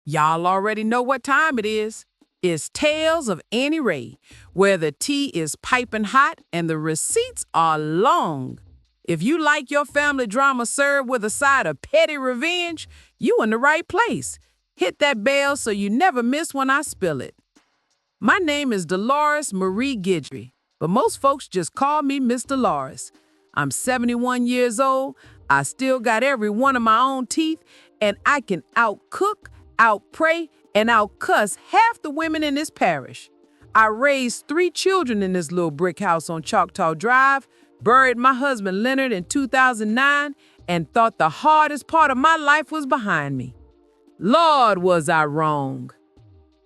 Y'all already know what time it is. It's Tales of Auntie Ray, where the tea is piping hot and the receipts are long. If you like your family drama served with a side of petty revenge, you in the right place. Hit that bell so you never miss when I spill it. My name is Dolores Marie Guidry, but most folks just call me Miss Dolores. I'm 71 years old, I still got every one of my own teeth, and I can outcook, outpray, and outcuss half the women in this parish. I raised 3 children in this little brick house on Choctaw Drive, buried my husband Leonard in 2009, and thought the hardest part of my life was behind me. Lord, was I wrong.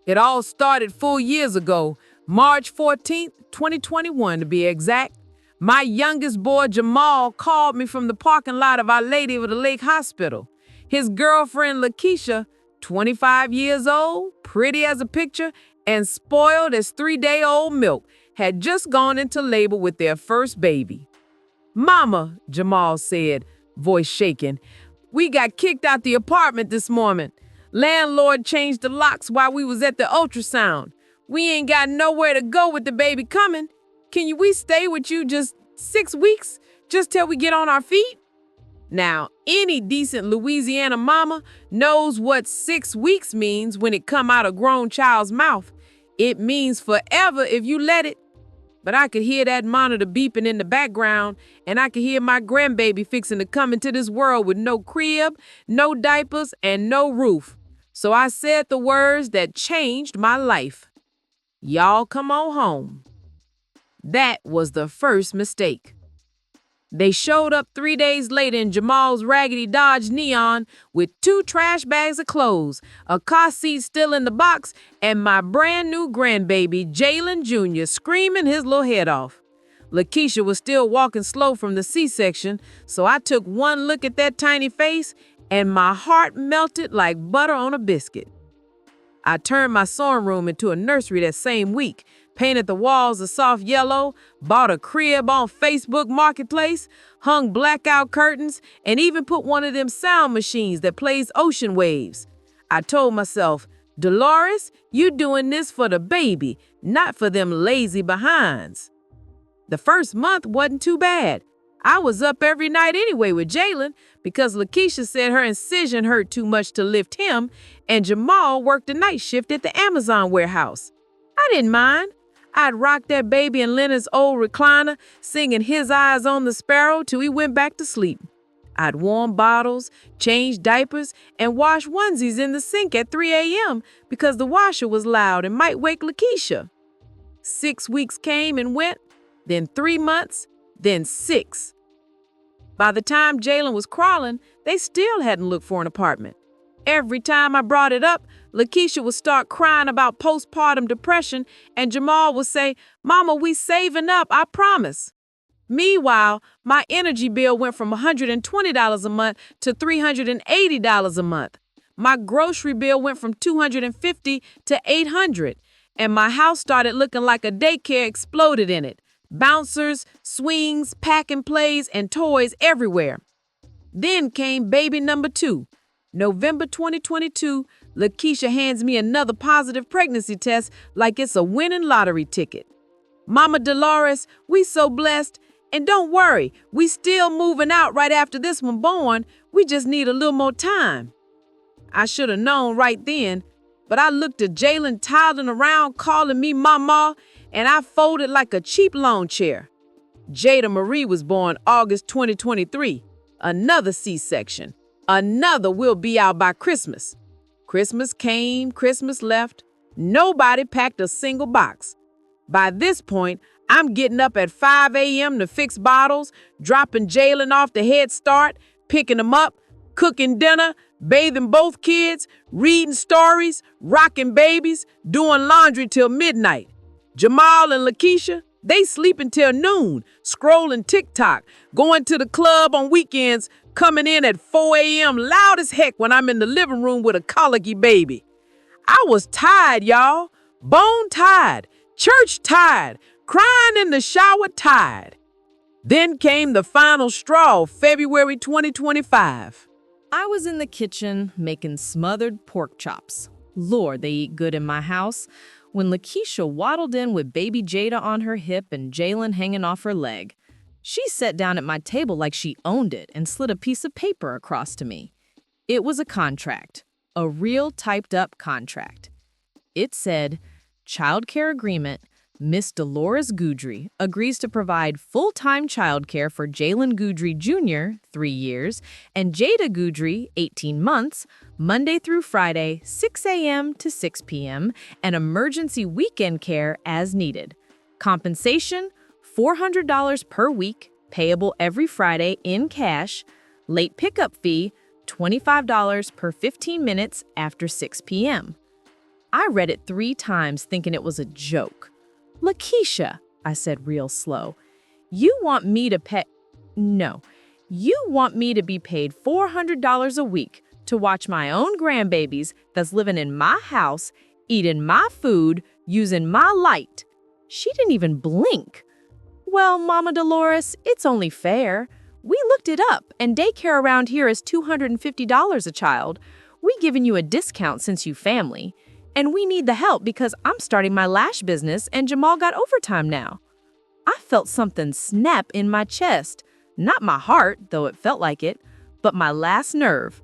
It all started 4 years ago, March 14th, 2021 to be exact. My youngest boy, Jamal, called me from the parking lot of Our Lady of the Lake Hospital. His girlfriend, Lakeisha, 25 years old, pretty as a picture, and spoiled as 3-day-old milk, had just gone into labor with their first baby. "Mama," Jamal said, voice shaking, "we got kicked out the apartment this morning. Landlord changed the locks while we was at the ultrasound. We ain't got nowhere to go with the baby coming. We stay with you just 6 weeks, just till we get on our feet?" Now, any decent Louisiana mama knows what 6 weeks means when it come out a grown child's mouth. It means forever if you let it. But I could hear that monitor beeping in the background, and I could hear my grandbaby fixing to come into this world with no crib, no diapers, and no roof. So I said the words that changed my life. "Y'all come on home." That was the first mistake. They showed up 3 days later in Jamal's raggedy Dodge Neon with 2 trash bags of clothes, a car seat still in the box, and my brand new grandbaby, Jalen Jr., screaming his little head off. Lakeisha was still walking slow from the C-section, so I took one look at that tiny face, and my heart melted like butter on a biscuit. I turned my sewing room into a nursery that same week, painted the walls a soft yellow, bought a crib on Facebook Marketplace, hung blackout curtains, and even put one of them sound machines that plays ocean waves. I told myself, "Dolores, you doing this for the baby, not for them lazy behinds." The first month wasn't too bad. I was up every night anyway with Jalen because Lakeisha said her incision hurt too much to lift him, and Jamal worked the night shift at the Amazon warehouse. I didn't mind. I'd rock that baby in Leonard's old recliner, singing His Eyes on the Sparrow till he went back to sleep. I'd warm bottles, change diapers, and wash onesies in the sink at 3 a.m. because the washer was loud and might wake Lakeisha. 6 weeks came and went, then 3 months, then 6. By the time Jalen was crawling, they still hadn't looked for an apartment. Every time I brought it up, Lakeisha would start crying about postpartum depression, and Jamal would say, "Mama, we saving up, I promise." Meanwhile, my energy bill went from $120 a month to $380 a month. My grocery bill went from $250 to $800, and my house started looking like a daycare exploded in it. Bouncers, swings, pack and plays, and toys everywhere. Then came baby number 2. November 2022, Lakeisha hands me another positive pregnancy test like it's a winning lottery ticket. "Mama Dolores, we so blessed. And don't worry, we still moving out right after this one born. We just need a little more time." I should have known right then, but I looked at Jalen toddling around calling me mama, and I folded like a cheap lawn chair. Jada Marie was born August 2023, another C-section. Another "we'll be out by Christmas." Christmas came, Christmas left. Nobody packed a single box. By this point, I'm getting up at 5 a.m. to fix bottles, dropping Jalen off the Head Start, picking him up, cooking dinner, bathing both kids, reading stories, rocking babies, doing laundry till midnight. Jamal and Lakeisha, they sleep until noon, scrolling TikTok, going to the club on weekends, coming in at 4 a.m. loud as heck when I'm in the living room with a colicky baby. I was tired, y'all. Bone tired, church tired, crying in the shower tired. Then came the final straw, February 2025. I was in the kitchen making smothered pork chops. Lord, they eat good in my house. When Lakeisha waddled in with baby Jada on her hip and Jalen hanging off her leg. She sat down at my table like she owned it and slid a piece of paper across to me. It was a contract, a real typed-up contract. It said, Childcare Agreement, Miss Dolores Goudry agrees to provide full-time childcare for Jalen Goudry Jr., 3 years, and Jada Goudry, 18 months, Monday through Friday, 6 a.m. to 6 p.m., and emergency weekend care as needed. Compensation, $400 per week, payable every Friday in cash. Late pickup fee, $25 per 15 minutes after 6 p.m. I read it 3 times thinking it was a joke. Lakeisha, I said real slow, you want me to pay... No, you want me to be paid $400 a week to watch my own grandbabies that's living in my house, eating my food, using my light. She didn't even blink. Well, Mama Dolores, it's only fair. We looked it up, and daycare around here is $250 a child. We giving you a discount since you family. And we need the help because I'm starting my lash business and Jamal got overtime now. I felt something snap in my chest. Not my heart, though it felt like it, but my last nerve.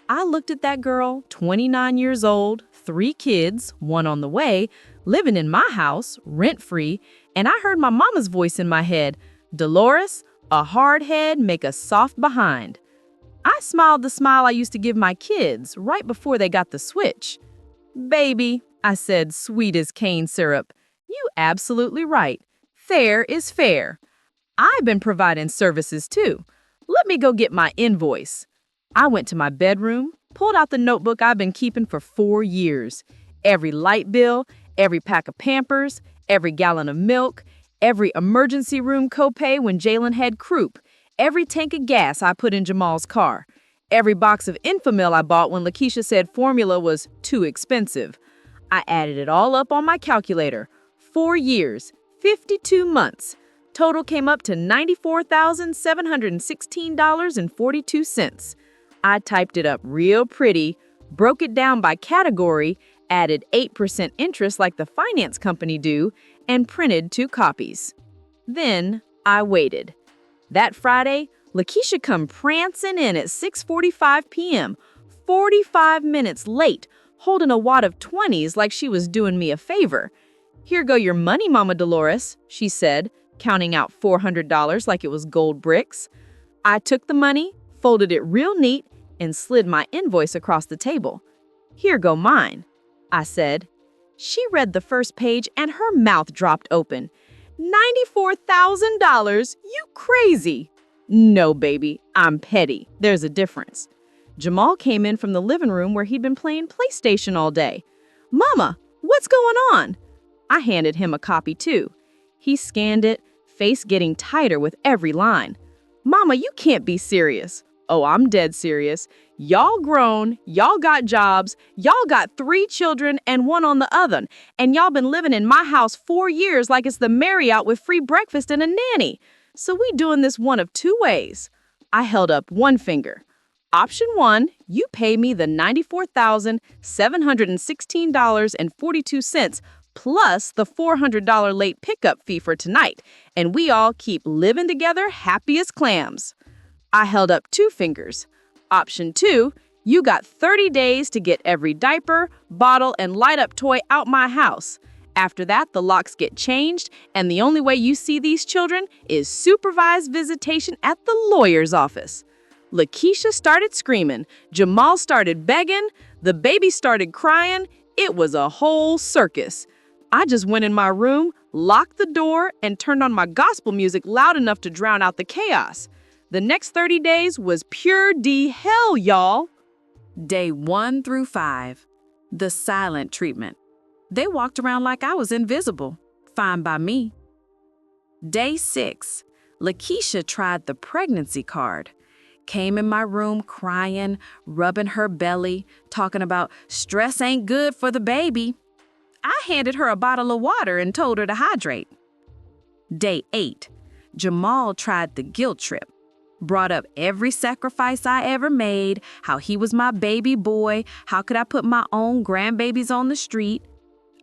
I looked at that girl, 29 years old, 3 kids, 1 on the way, living in my house, rent-free, and I heard my mama's voice in my head, Dolores, a hard head make a soft behind. I smiled the smile I used to give my kids right before they got the switch. Baby, I said, sweet as cane syrup, you absolutely right. Fair is fair. I've been providing services too. Let me go get my invoice. I went to my bedroom, pulled out the notebook I've been keeping for 4 years. Every light bill, every pack of Pampers, every gallon of milk, every emergency room copay when Jalen had croup, every tank of gas I put in Jamal's car. Every box of Enfamil I bought when Lakeisha said formula was too expensive. I added it all up on my calculator. 4 years, 52 months. Total came up to $94,716.42. I typed it up real pretty, broke it down by category, added 8% interest like the finance company do, and printed 2 copies. Then I waited. That Friday, Lakeisha come prancing in at 6:45 p.m., 45 minutes late, holding a wad of 20s like she was doing me a favor. Here go your money, Mama Dolores, she said, counting out $400 like it was gold bricks. I took the money, folded it real neat, and slid my invoice across the table. Here go mine, I said. She read the first page and her mouth dropped open. $94,000? You crazy! No, baby, I'm petty. There's a difference. Jamal came in from the living room where he'd been playing PlayStation all day. Mama, what's going on? I handed him a copy too. He scanned it, face getting tighter with every line. Mama, you can't be serious. Oh, I'm dead serious. Y'all grown, y'all got jobs, y'all got 3 children and 1 on the oven, and y'all been living in my house 4 years like it's the Marriott with free breakfast and a nanny. So we doing this one of 2 ways. I held up one finger. Option 1, you pay me the $94,716.42 plus the $400 late pickup fee for tonight, and we all keep living together happy as clams. I held up 2 fingers. Option 2, you got 30 days to get every diaper, bottle, and light-up toy out my house. After that, the locks get changed, and the only way you see these children is supervised visitation at the lawyer's office. Lakeisha started screaming, Jamal started begging, the baby started crying. It was a whole circus. I just went in my room, locked the door, and turned on my gospel music loud enough to drown out the chaos. The next 30 days was pure D hell, y'all. Day 1 through 5. The silent treatment. They walked around like I was invisible. Fine by me. Day 6. Lakeisha tried the pregnancy card. Came in my room crying, rubbing her belly, talking about stress ain't good for the baby. I handed her a bottle of water and told her to hydrate. Day 8. Jamal tried the guilt trip. Brought up every sacrifice I ever made, how he was my baby boy, how could I put my own grandbabies on the street.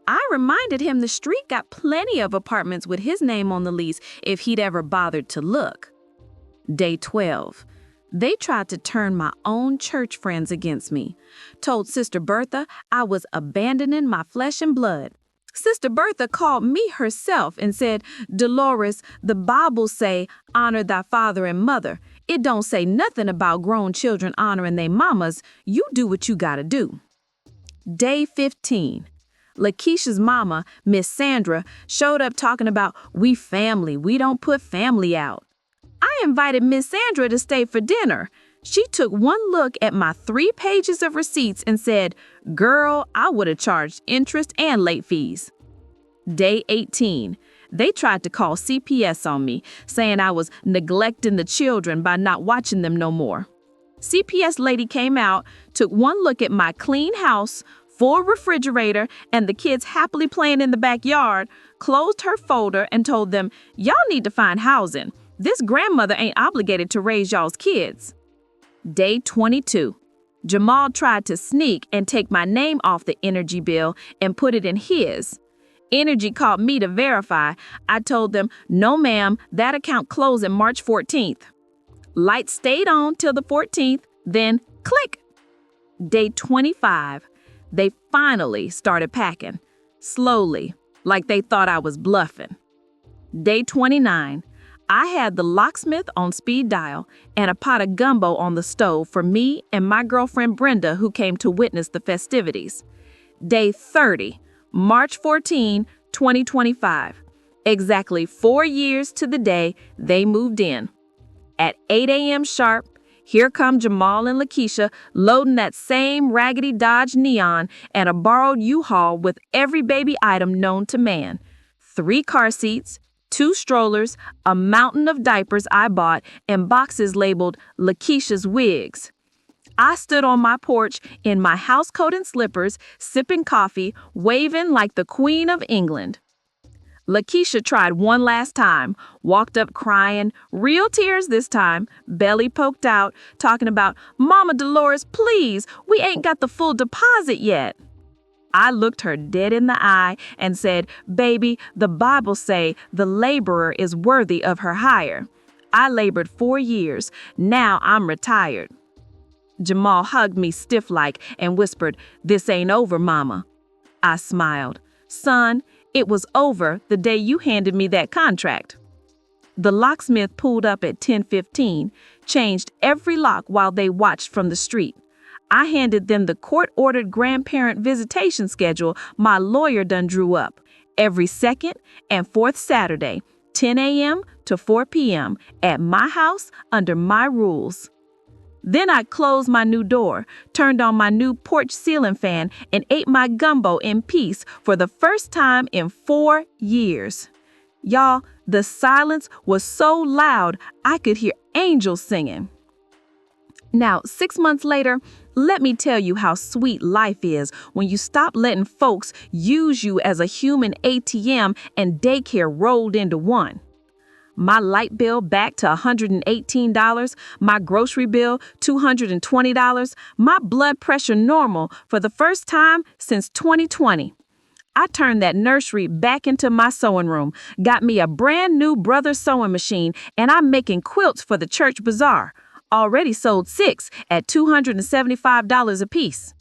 I reminded him the street got plenty of apartments with his name on the lease if he'd ever bothered to look. Day 12. They tried to turn my own church friends against me. Told Sister Bertha I was abandoning my flesh and blood. Sister Bertha called me herself and said, "Dolores, the Bible say, honor thy father and mother. It don't say nothing about grown children honoring their mamas. You do what you gotta do." Day 15. Lakeisha's mama, Miss Sandra, showed up talking about we family, we don't put family out. I invited Miss Sandra to stay for dinner. She took one look at my 3 pages of receipts and said, "Girl, I would have charged interest and late fees." Day 18. They tried to call CPS on me, saying I was neglecting the children by not watching them no more. CPS lady came out, took one look at my clean house, full refrigerator, and the kids happily playing in the backyard, closed her folder and told them, "Y'all need to find housing. This grandmother ain't obligated to raise y'all's kids." Day 22. Jamal tried to sneak and take my name off the energy bill and put it in his. Energy called me to verify. I told them, "No, ma'am, that account closed on March 14th. Lights stayed on till the 14th, then click. Day 25. They finally started packing. Slowly, like they thought I was bluffing. Day 29. I had the locksmith on speed dial and a pot of gumbo on the stove for me and my girlfriend Brenda, who came to witness the festivities. Day 30, March 14, 2025. Exactly 4 years to the day they moved in. At 8 a.m. sharp, here come Jamal and Lakeisha loading that same raggedy Dodge Neon and a borrowed U-Haul with every baby item known to man. 3 car seats, 2 strollers, a mountain of diapers I bought, and boxes labeled Lakeisha's wigs. I stood on my porch in my housecoat and slippers, sipping coffee, waving like the Queen of England. Lakeisha tried one last time, walked up crying, real tears this time, belly poked out, talking about, "Mama Dolores, please, we ain't got the full deposit yet." I looked her dead in the eye and said, "Baby, the Bible say the laborer is worthy of her hire. I labored 4 years. Now I'm retired." Jamal hugged me stiff-like and whispered, "This ain't over, Mama." I smiled. "Son, it was over the day you handed me that contract." The locksmith pulled up at 10:15, changed every lock while they watched from the street. I handed them the court-ordered grandparent visitation schedule my lawyer done drew up. Every second and fourth Saturday, 10 a.m. to 4 p.m. at my house under my rules. Then I closed my new door, turned on my new porch ceiling fan, and ate my gumbo in peace for the first time in 4 years. Y'all, the silence was so loud I could hear angels singing. Now, 6 months later, let me tell you how sweet life is when you stop letting folks use you as a human ATM and daycare rolled into one. My light bill back to $118, my grocery bill $220, my blood pressure normal for the first time since 2020. I turned that nursery back into my sewing room, got me a brand new Brothers sewing machine, and I'm making quilts for the church bazaar. Already sold 6 at $275 a piece.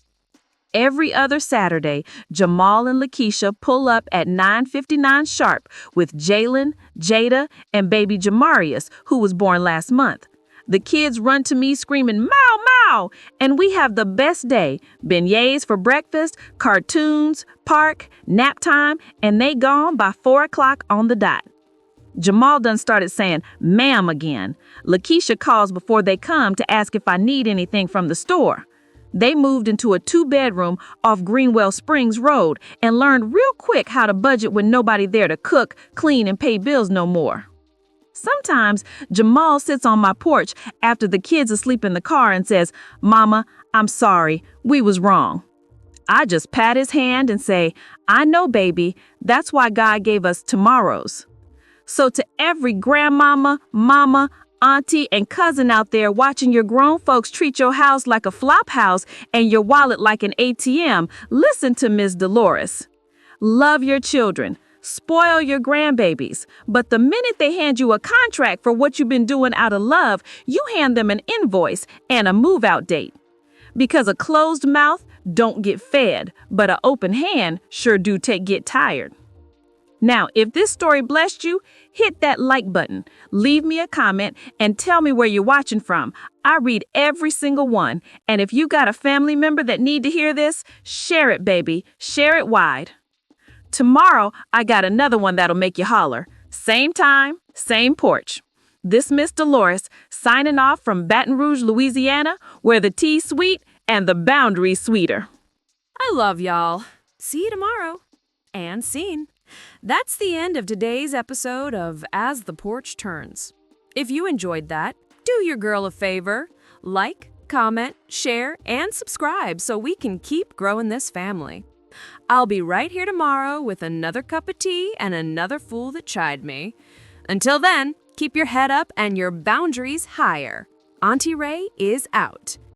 Every other Saturday, Jamal and Lakeisha pull up at 9:59 sharp with Jalen, Jada, and baby Jamarius, who was born last month. The kids run to me screaming, "Mow, mow!" And we have the best day. Beignets for breakfast, cartoons, park, nap time, and they gone by 4 o'clock on the dot. Jamal done started saying, "Ma'am" again. Lakeisha calls before they come to ask if I need anything from the store. They moved into a 2-bedroom off Greenwell Springs Road and learned real quick how to budget with nobody there to cook, clean, and pay bills no more. Sometimes Jamal sits on my porch after the kids asleep in the car and says, "Mama, I'm sorry, we was wrong." I just pat his hand and say, "I know, baby, that's why God gave us tomorrows." So to every grandmama, mama, auntie, and cousin out there watching your grown folks treat your house like a flop house and your wallet like an ATM, listen to Miss Dolores. Love your children. Spoil your grandbabies. But the minute they hand you a contract for what you've been doing out of love, you hand them an invoice and a move-out date. Because a closed mouth don't get fed, but an open hand sure do get tired. Now, if this story blessed you, hit that like button, leave me a comment, and tell me where you're watching from. I read every single one. And if you got a family member that need to hear this, share it, baby. Share it wide. Tomorrow, I got another one that'll make you holler. Same time, same porch. This Miss Dolores, signing off from Baton Rouge, Louisiana, where the tea's sweet and the boundary's sweeter. I love y'all. See you tomorrow. And scene. That's the end of today's episode of As the Porch Turns. If you enjoyed that, do your girl a favor. Like, comment, share, and subscribe so we can keep growing this family. I'll be right here tomorrow with another cup of tea and another fool that chide me. Until then, keep your head up and your boundaries higher. Auntie Ray is out.